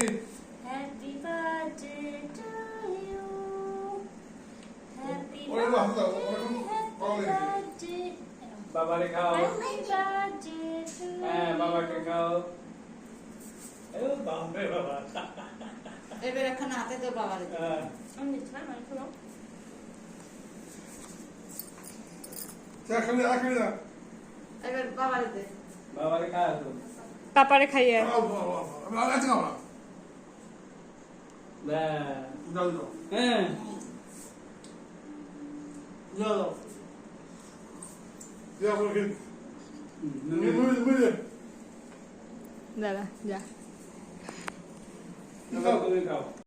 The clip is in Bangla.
Happy birthday to you. Happy ওরে বাবা, birthday, ওরকম happy পাওয়া যায় না। birthday. বাবারে খাও Happy birthday to হ্যাঁ you. বাবাকে খাও এ বাবা রে বাবা এবার এখন হাতে তোর বাবার হ্যাঁ আমি ছাড় মানে খোলো। চা খাবি না, খাবি না। এবার বাবার দে বাবারে খাও তো পাপারে খাইয়ে আমি আজকে খাবো না। না যাও, যাও। হ্যাঁ যাও, যাও। যাও, করে খেয়ে। মুড়ি দে। দাদা যা খাও তুমি খাও